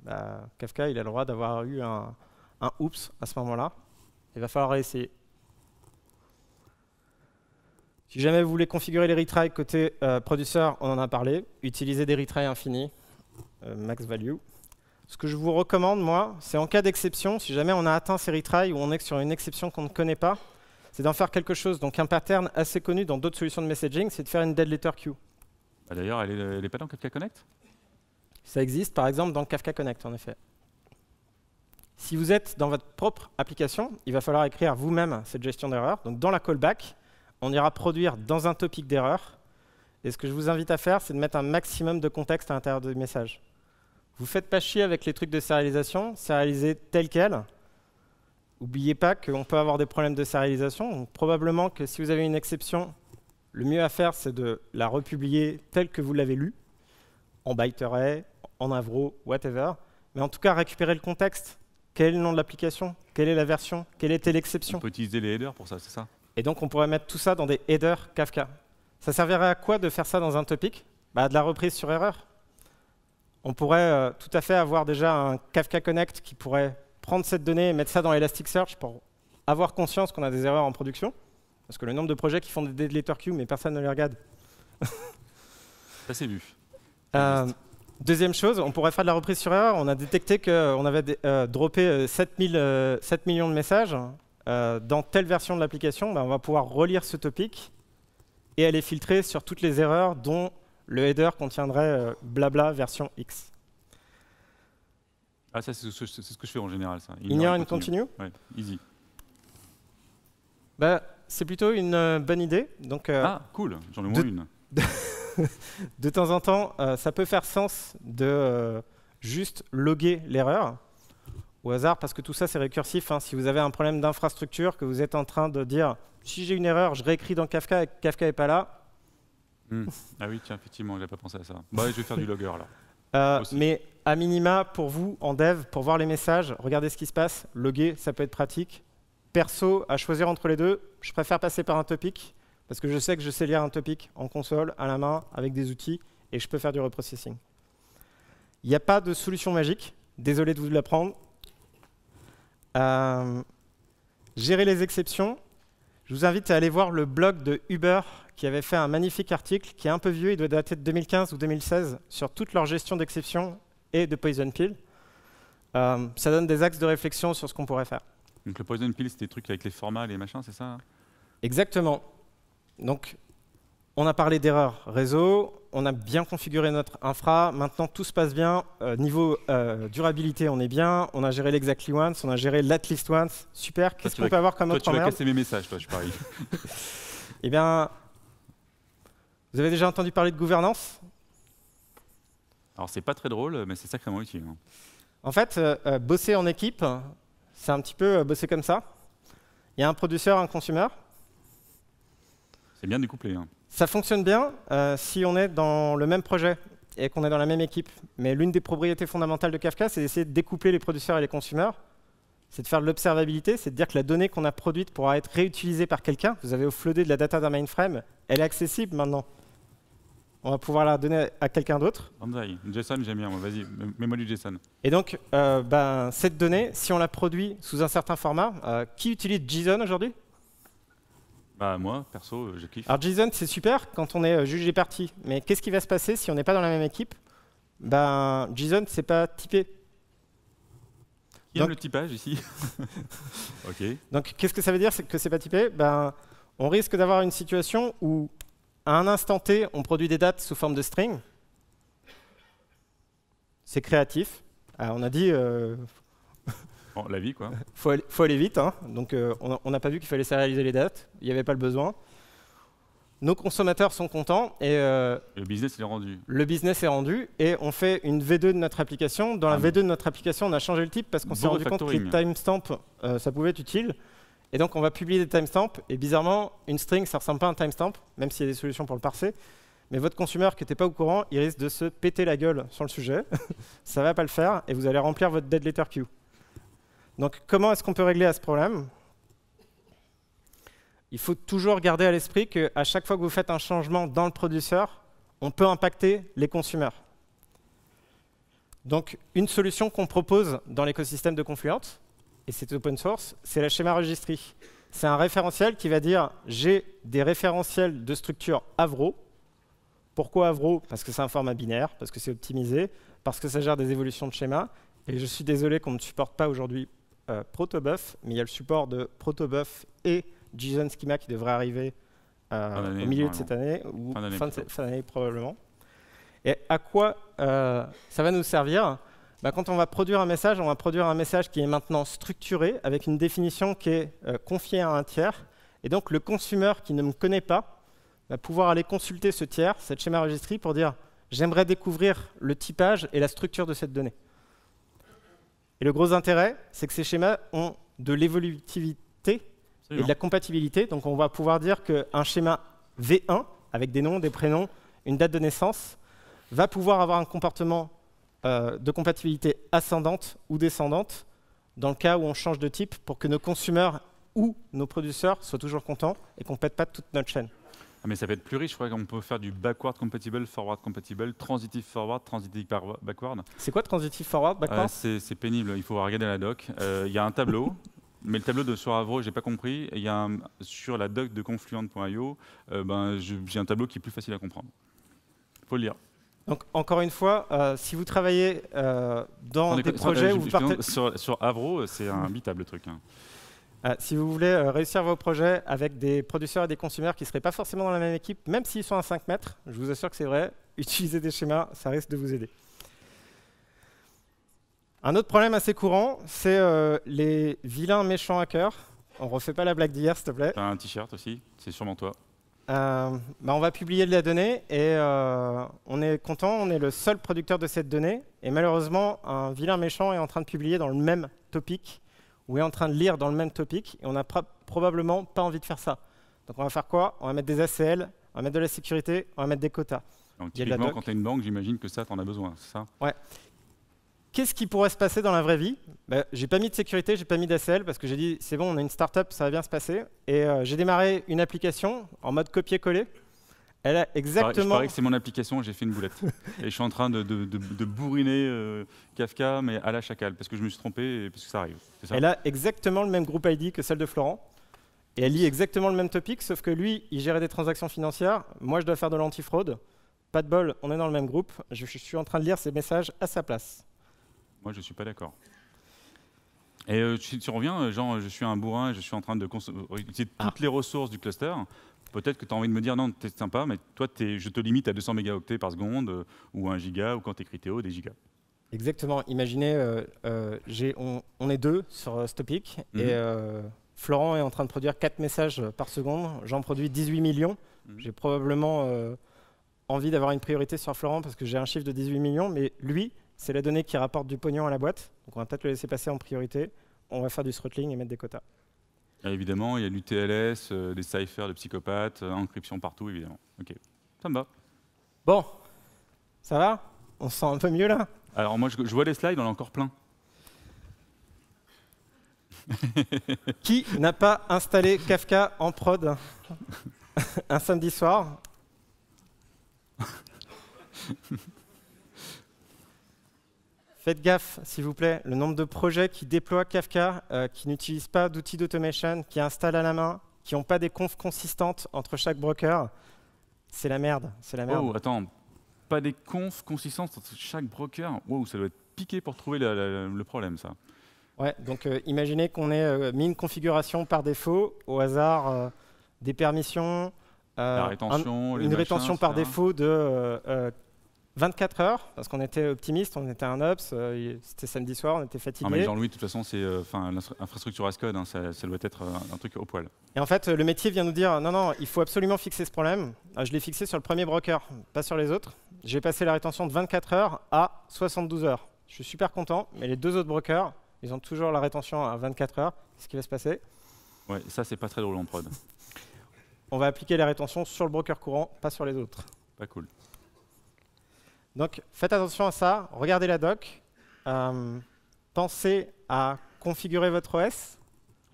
bah, Kafka il a le droit d'avoir eu un oups à ce moment-là. Il va falloir réessayer. Si jamais vous voulez configurer les retries côté producer, on en a parlé. Utilisez des retries infinis, max value. Ce que je vous recommande, moi, c'est en cas d'exception, si jamais on a atteint ces retries ou on est sur une exception qu'on ne connaît pas, c'est d'en faire quelque chose. Donc un pattern assez connu dans d'autres solutions de messaging, c'est de faire une dead letter queue. Bah, d'ailleurs, elle n'est pas dans Kafka Connect? Ça existe par exemple dans Kafka Connect, en effet. Si vous êtes dans votre propre application, il va falloir écrire vous-même cette gestion d'erreur. Donc dans la callback, on ira produire dans un topic d'erreur. Et ce que je vous invite à faire, c'est de mettre un maximum de contexte à l'intérieur du message. Vous ne faites pas chier avec les trucs de sérialisation, sérialisez tel quel. N'oubliez pas qu'on peut avoir des problèmes de sérialisation. Donc, probablement que si vous avez une exception, le mieux à faire, c'est de la republier telle que vous l'avez lue, en byte array, en avro, whatever. Mais en tout cas, récupérer le contexte. Quel est le nom de l'application? Quelle est la version? Quelle était l'exception? On peut utiliser les headers pour ça, c'est ça? Et donc, on pourrait mettre tout ça dans des headers Kafka. Ça servirait à quoi de faire ça dans un topic? De la reprise sur erreur. On pourrait tout à fait avoir déjà un Kafka Connect qui pourrait prendre cette donnée et mettre ça dans Elasticsearch pour avoir conscience qu'on a des erreurs en production. Parce que le nombre de projets qui font des dead letter queues, mais personne ne les regarde. Ça, c'est vu. Deuxième chose, on pourrait faire de la reprise sur erreur. On a détecté qu'on avait droppé 7 millions de messages dans telle version de l'application. On va pouvoir relire ce topic et aller filtrer sur toutes les erreurs dont le header contiendrait blabla version X. Ah, ça, c'est ce que je fais en général, ça. Ignore and continue. Ouais, easy. C'est plutôt une bonne idée. Donc, ah, cool, j'en ai moins une. De temps en temps, ça peut faire sens de juste loguer l'erreur au hasard, parce que tout ça, c'est récursif. Si vous avez un problème d'infrastructure, que vous êtes en train de dire « si j'ai une erreur, je réécris dans Kafka et Kafka n'est pas là », Ah oui, tiens, effectivement, je n'avais pas pensé à ça. Je vais faire du logger, alors. Mais à minima, pour vous, en dev, pour voir les messages, regardez ce qui se passe. Loguer, ça peut être pratique. Perso, à choisir entre les deux, je préfère passer par un topic, parce que je sais que je sais lire un topic en console, à la main, avec des outils, et je peux faire du reprocessing. Il n'y a pas de solution magique. Désolé de vous l'apprendre. Gérer les exceptions. Je vous invite à aller voir le blog de Uber, qui avait fait un magnifique article, qui est un peu vieux, il doit dater de 2015 ou 2016, sur toute leur gestion d'exceptions et de poison pill. Ça donne des axes de réflexion sur ce qu'on pourrait faire. Donc le poison pill, c'était des trucs avec les formats, les machins, c'est ça? Exactement. Donc, on a parlé d'erreurs réseau, on a bien configuré notre infra, maintenant tout se passe bien. Niveau durabilité, on est bien, on a géré l'exactly once, on a géré l'atleast once, super. Qu'est-ce qu'on peut avoir comme autre emmerde? Tu vas casser mes messages, toi, je parie. Eh bien, vous avez déjà entendu parler de gouvernance? Alors, c'est pas très drôle, mais c'est sacrément utile. En fait, bosser en équipe, c'est un petit peu bosser comme ça. Il y a un producteur, un consumer. C'est bien découplé. Ça fonctionne bien si on est dans le même projet et qu'on est dans la même équipe. Mais l'une des propriétés fondamentales de Kafka, c'est d'essayer de découpler les producteurs et les consommateurs. C'est de faire de l'observabilité, c'est de dire que la donnée qu'on a produite pourra être réutilisée par quelqu'un. Vous avez offloadé de la data d'un mainframe, elle est accessible maintenant. On va pouvoir la donner à quelqu'un d'autre. JSON, j'aime bien. Vas-y, mets-moi du JSON. Et donc, cette donnée, si on la produit sous un certain format, qui utilise JSON aujourd'hui? Moi, perso, je kiffe. Alors JSON, c'est super quand on est juge des parties. Mais qu'est-ce qui va se passer si on n'est pas dans la même équipe? JSON, c'est pas typé. Il y a le typage ici. OK. Donc, qu'est-ce que ça veut dire que c'est pas typé? On risque d'avoir une situation où, à un instant T, on produit des dates sous forme de string. C'est créatif. On a dit... la vie, quoi. Faut aller vite. Donc, on n'a pas vu qu'il fallait sérialiser les dates. Il n'y avait pas le besoin. Nos consommateurs sont contents. Et le business est rendu. Le business est rendu. Et on fait une V2 de notre application. Dans la V2 de notre application, on a changé le type parce qu'on s'est rendu compte que les timestamps, ça pouvait être utile. Et donc, on va publier des timestamps. Et bizarrement, une string, ça ne ressemble pas à un timestamp, même s'il y a des solutions pour le parser. Mais votre consommateur qui n'était pas au courant, il risque de se péter la gueule sur le sujet. Ça ne va pas le faire. Et vous allez remplir votre dead letter queue. Donc, comment est-ce qu'on peut régler à ce problème? Il faut toujours garder à l'esprit qu'à chaque fois que vous faites un changement dans le producteur, on peut impacter les consommateurs. Donc, une solution qu'on propose dans l'écosystème de Confluent, et c'est open source, c'est la schéma registry. C'est un référentiel qui va dire j'ai des référentiels de structure Avro. Pourquoi Avro? Parce que c'est un format binaire, parce que c'est optimisé, parce que ça gère des évolutions de schéma. Et je suis désolé qu'on ne supporte pas aujourd'hui Protobuf, mais il y a le support de Protobuf et JSON Schema qui devrait arriver au milieu de cette année, ou fin d'année probablement. Et à quoi ça va nous servir? Quand on va produire un message qui est maintenant structuré, avec une définition qui est confiée à un tiers. Et donc, le consumer qui ne me connaît pas va pouvoir aller consulter ce tiers, cette schéma registry, pour dire « j'aimerais découvrir le typage et la structure de cette donnée ». Et le gros intérêt, c'est que ces schémas ont de l'évolutivité et de la compatibilité. Donc, on va pouvoir dire qu'un schéma V1, avec des noms, des prénoms, une date de naissance, va pouvoir avoir un comportement de compatibilité ascendante ou descendante dans le cas où on change de type pour que nos consommateurs ou nos producteurs soient toujours contents et qu'on ne pète pas toute notre chaîne. Ah mais ça peut être plus riche, je crois qu'on peut faire du backward compatible, forward compatible, transitive forward, transitive backward. C'est quoi transitive forward, backward? C'est pénible, il faut regarder la doc. Il y a un tableau, mais le tableau sur Avro, je n'ai pas compris. Il y a sur la doc de confluent.io, j'ai un tableau qui est plus facile à comprendre. Il faut le lire. Donc, encore une fois, si vous travaillez dans des projets où vous partez... Sur Avro, c'est imbitable le truc. Si vous voulez réussir vos projets avec des producteurs et des consommateurs qui ne seraient pas forcément dans la même équipe, même s'ils sont à 5 mètres, je vous assure que c'est vrai, utiliser des schémas, ça risque de vous aider. Un autre problème assez courant, c'est les vilains méchants hackers. On ne refait pas la blague d'hier, s'il te plaît. T'as un t-shirt aussi, c'est sûrement toi. On va publier de la donnée et on est content, on est le seul producteur de cette donnée. Et malheureusement, un vilain méchant est en train de publier dans le même topic ou est en train de lire dans le même topic et on n'a probablement pas envie de faire ça. Donc on va faire quoi? On va mettre des ACL, on va mettre de la sécurité, on va mettre des quotas. Donc typiquement, quand tu as une banque, j'imagine que ça, tu en as besoin, c'est ça? Ouais. Qu'est-ce qui pourrait se passer dans la vraie vie? J'ai pas mis de sécurité, j'ai pas mis d'ACL parce que j'ai dit c'est bon, on a une startup, ça va bien se passer. Et j'ai démarré une application en mode copier-coller. Elle a exactement. Je parie que c'est mon application, j'ai fait une boulette. Et je suis en train de bourriner Kafka, mais à la chacal, parce que je me suis trompé et parce que ça arrive. Ça? Elle a exactement le même groupe ID que celle de Florent. Et elle lit exactement le même topic, sauf que lui, il gérait des transactions financières. Moi, je dois faire de l'antifraude. Pas de bol, on est dans le même groupe. Je suis en train de lire ces messages à sa place. Moi, je ne suis pas d'accord. Et tu reviens, genre, je suis un bourrin et je suis en train de utiliser toutes les ressources du cluster. Peut-être que tu as envie de me dire, non, t'es sympa, mais toi, je te limite à 200 mégaoctets par seconde, ou 1 giga, ou quand tu écris Théo, des gigas. Exactement. Imaginez, on est deux sur ce topic, et Florent est en train de produire 4 messages par seconde. J'en produis 18 millions. J'ai probablement envie d'avoir une priorité sur Florent parce que j'ai un chiffre de 18 millions, mais lui, c'est la donnée qui rapporte du pognon à la boîte. Donc on va peut-être le laisser passer en priorité. On va faire du throttling et mettre des quotas. Et évidemment, il y a du TLS, des ciphers de psychopathes, encryption partout, évidemment. Ok, ça me va. Bon, ça va? On se sent un peu mieux là? Alors moi, je vois les slides, on en a encore plein. Qui n'a pas installé Kafka en prod un samedi soir? Faites gaffe, s'il vous plaît, le nombre de projets qui déploient Kafka, qui n'utilisent pas d'outils d'automation, qui installent à la main, qui n'ont pas des confs consistantes entre chaque broker, c'est la merde. C'est la merde. Oh, attends, pas des confs consistantes entre chaque broker? Wow, ça doit être piqué pour trouver le problème, ça. Ouais, donc imaginez qu'on ait mis une configuration par défaut, au hasard des permissions, la rétention, une rétention par défaut de 24 heures, parce qu'on était optimiste, on était un ops, c'était samedi soir, on était fatigué. Mais Jean-Louis, de toute façon, c'est l'infrastructure as code, hein, ça doit être un truc au poil. Et en fait, le métier vient nous dire non, il faut absolument fixer ce problème. Je l'ai fixé sur le premier broker, pas sur les autres. J'ai passé la rétention de 24 heures à 72 heures. Je suis super content, mais les deux autres brokers, ils ont toujours la rétention à 24 heures. Qu'est-ce qui va se passer? Ouais, ça, c'est pas très drôle en prod. On va appliquer la rétention sur le broker courant, pas sur les autres. Pas cool. Donc, faites attention à ça, regardez la doc, pensez à configurer votre OS.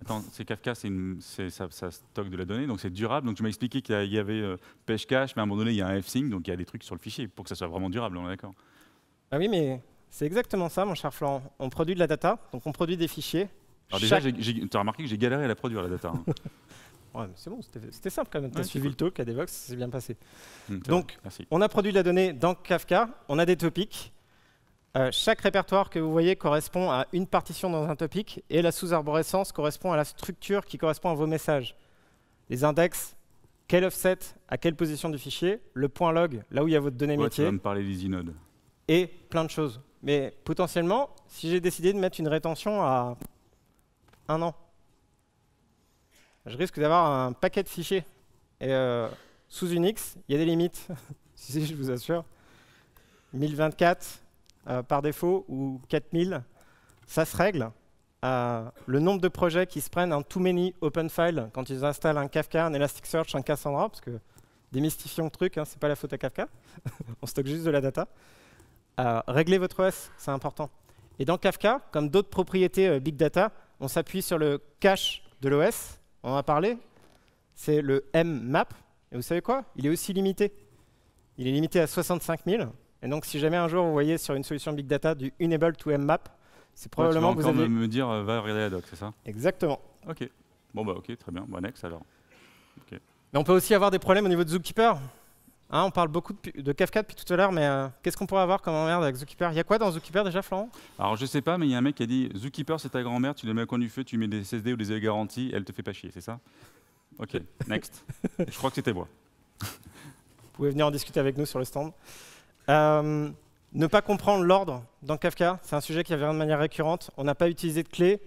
Attends, c'est Kafka, ça stocke de la donnée, donc c'est durable. Donc tu m'as expliqué qu'il y avait page cache, mais à un moment donné, il y a un fsync, donc il y a des trucs sur le fichier pour que ça soit vraiment durable, on est d'accord? Ah oui, mais c'est exactement ça, mon cher Florent. On produit de la data, donc on produit des fichiers. Alors déjà, tu as remarqué que j'ai galéré à la produire, la data. Hein. Ouais, c'est bon, c'était simple quand même. Tu as suivi le talk à Devox, c'est bien passé. Donc, on a produit de la donnée dans Kafka, on a des topics. Chaque répertoire que vous voyez correspond à une partition dans un topic et la sous-arborescence correspond à la structure qui correspond à vos messages. Les index, quel offset à quelle position du fichier, le point log, là où il y a votre donnée métier. Tu vas me parler d'Easy Node. Et plein de choses. Mais potentiellement, si j'ai décidé de mettre une rétention à 1 an, je risque d'avoir un paquet de fichiers. Et sous Unix, il y a des limites, si je vous assure. 1024 par défaut ou 4000, ça se règle. Le nombre de projets qui se prennent un too many open file quand ils installent un Kafka, un Elasticsearch, un Cassandra, parce que démystifions le truc, hein, c'est pas la faute à Kafka, on stocke juste de la data. Réglez votre OS, c'est important. Et dans Kafka, comme d'autres propriétés Big Data, on s'appuie sur le cache de l'OS, on en a parlé, c'est le mmap, et vous savez quoi? Il est aussi limité. Il est limité à 65 000, et donc si jamais un jour vous voyez sur une solution Big Data du enable to mmap, c'est probablement que vous avez... me dire, va regarder la doc, c'est ça? Exactement. Ok. Bon, bah ok, très bien. Bon, next alors. Okay. Mais on peut aussi avoir des problèmes au niveau de Zookeeper. Hein, on parle beaucoup de Kafka depuis tout à l'heure, mais qu'est-ce qu'on pourrait avoir comme emmerde avec Zookeeper? Il y a quoi dans Zookeeper déjà, Florent? Alors je sais pas, mais il y a un mec qui a dit Zookeeper c'est ta grand-mère, tu le mets au coin du feu, tu mets des SSD ou des garanties, elle te fait pas chier, c'est ça? Ok, next. Je crois que c'était moi. Vous pouvez venir en discuter avec nous sur le stand. Ne pas comprendre l'ordre dans Kafka, c'est un sujet qui revient de manière récurrente. On n'a pas utilisé de clé.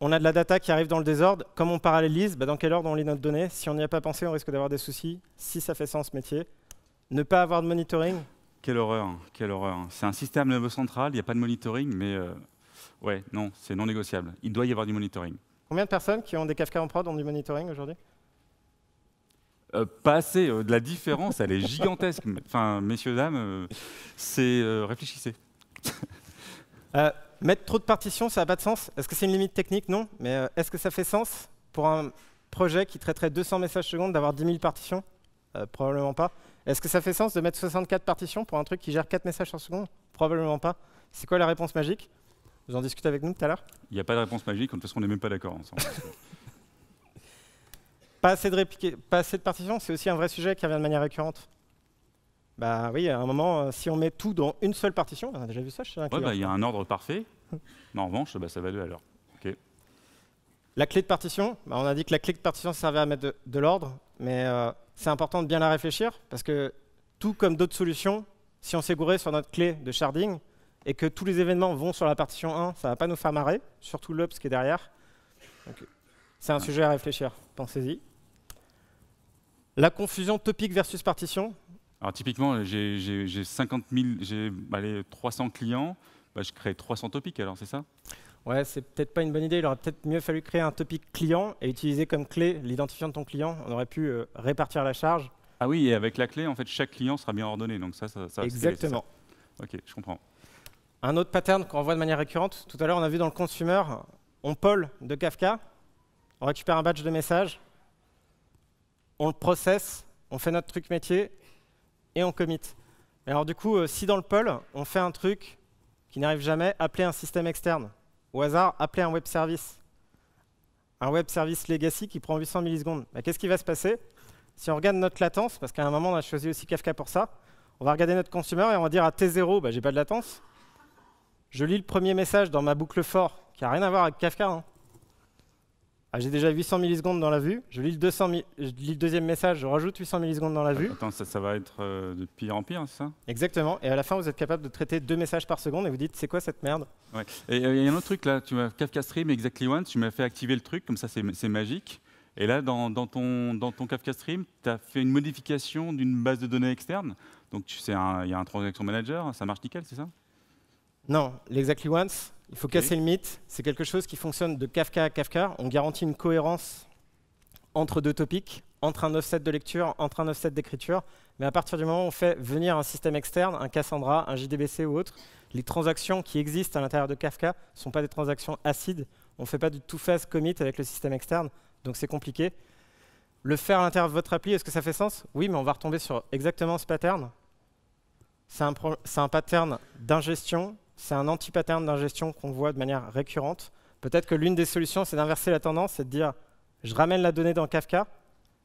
On a de la data qui arrive dans le désordre. Comme on parallélise, dans quel ordre on lit notre donnée? Si on n'y a pas pensé, on risque d'avoir des soucis. Si ça fait sens métier. Ne pas avoir de monitoring. Quelle horreur, quelle horreur. C'est un système nerveux central, il n'y a pas de monitoring, mais ouais, non, c'est non négociable. Il doit y avoir du monitoring. Combien de personnes qui ont des Kafka en prod ont du monitoring aujourd'hui? Pas assez. De la différence, elle est gigantesque. Enfin, messieurs, dames, réfléchissez. Mettre trop de partitions, ça n'a pas de sens. Est-ce que c'est une limite technique? Non. Mais est-ce que ça fait sens pour un projet qui traiterait 200 messages secondes d'avoir 10 000 partitions? Probablement pas. Est-ce que ça fait sens de mettre 64 partitions pour un truc qui gère 4 messages par seconde? Probablement pas. C'est quoi la réponse magique? Vous en discutez avec nous tout à l'heure? Il n'y a pas de réponse magique, de toute façon on n'est même pas d'accord ensemble. Pas assez de partitions, c'est aussi un vrai sujet qui revient de manière récurrente. Bah oui, à un moment, si on met tout dans une seule partition, on a déjà vu ça chez un client. Il y a un ordre parfait. Mais en revanche, ça va de à l'heure. Okay. La clé de partition, on a dit que la clé de partition servait à mettre de l'ordre, mais c'est important de bien la réfléchir, parce que tout comme d'autres solutions, si on s'est gouré sur notre clé de sharding, et que tous les événements vont sur la partition 1, ça ne va pas nous faire marrer, surtout l'ops qui est derrière. C'est un sujet à réfléchir, pensez-y. La confusion topic versus partition. Alors typiquement, j'ai 50 000, j'ai 300 clients, je crée 300 topics alors, c'est ça? Ouais, c'est peut-être pas une bonne idée. Il aurait peut-être mieux fallu créer un topic client et utiliser comme clé l'identifiant de ton client. On aurait pu répartir la charge. Ah oui, et avec la clé, en fait, chaque client sera bien ordonné. Donc ça exactement. Ok, je comprends. Un autre pattern qu'on voit de manière récurrente, tout à l'heure on a vu dans le consumer, on poll de Kafka, on récupère un batch de messages, on le processe, on fait notre truc métier et on commit. Et alors du coup, si dans le poll, on fait un truc qui n'arrive jamais, appeler un système externe. Au hasard, appeler un web service. Un web service legacy qui prend 800 millisecondes. Qu'est-ce qui va se passer si on regarde notre latence, parce qu'à un moment on a choisi aussi Kafka pour ça, on va regarder notre consumer et on va dire à T0, j'ai pas de latence. Je lis le premier message dans ma boucle for, qui n'a rien à voir avec Kafka. Hein. J'ai déjà 800 millisecondes dans la vue, je lis le deuxième message, je rajoute 800 millisecondes dans la vue. Attends, ça va être de pire en pire, c'est ça? Exactement, et à la fin vous êtes capable de traiter 2 messages par seconde et vous dites c'est quoi cette merde? Ouais. Et il y a un autre truc là, tu m'as Kafka Stream Exactly Once, tu m'as fait activer le truc, comme ça c'est magique. Et là, dans ton Kafka Stream, tu as fait une modification d'une base de données externe. Donc il y a un transaction manager, ça marche nickel, c'est ça? Non, l'Exactly Once, il faut casser le mythe. C'est quelque chose qui fonctionne de Kafka à Kafka. On garantit une cohérence entre 2 topics, entre un offset de lecture, entre un offset d'écriture. Mais à partir du moment où on fait venir un système externe, un Cassandra, un JDBC ou autre, les transactions qui existent à l'intérieur de Kafka ne sont pas des transactions acides. On ne fait pas du two-phase commit avec le système externe, donc c'est compliqué. Le faire à l'intérieur de votre appli, est-ce que ça fait sens? Oui, mais on va retomber sur exactement ce pattern. C'est un pattern d'ingestion. C'est un anti-pattern d'ingestion qu'on voit de manière récurrente. Peut-être que l'une des solutions, c'est d'inverser la tendance, c'est de dire je ramène la donnée dans Kafka.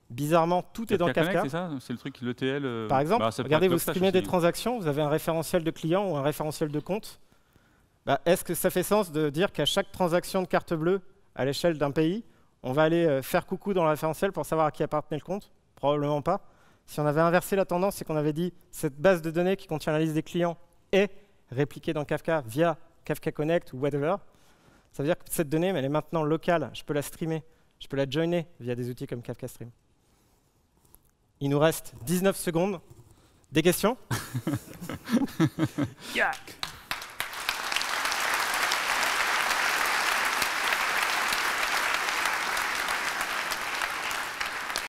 Bizarrement, tout est dans Kafka. C'est ça? C'est le truc, l'ETL. Par exemple, regardez, vous streamez des transactions, vous avez un référentiel de client ou un référentiel de compte. Est-ce que ça fait sens de dire qu'à chaque transaction de carte bleue à l'échelle d'un pays, On va aller faire coucou dans le référentiel pour savoir à qui appartenait le compte. Probablement pas. Si on avait inversé la tendance, c'est qu'on avait dit cette base de données qui contient la liste des clients est répliquée dans Kafka via Kafka Connect ou whatever. Ça veut dire que cette donnée, elle est maintenant locale. Je peux la streamer. Je peux la joiner via des outils comme Kafka Stream. Il nous reste 19 secondes. Des questions?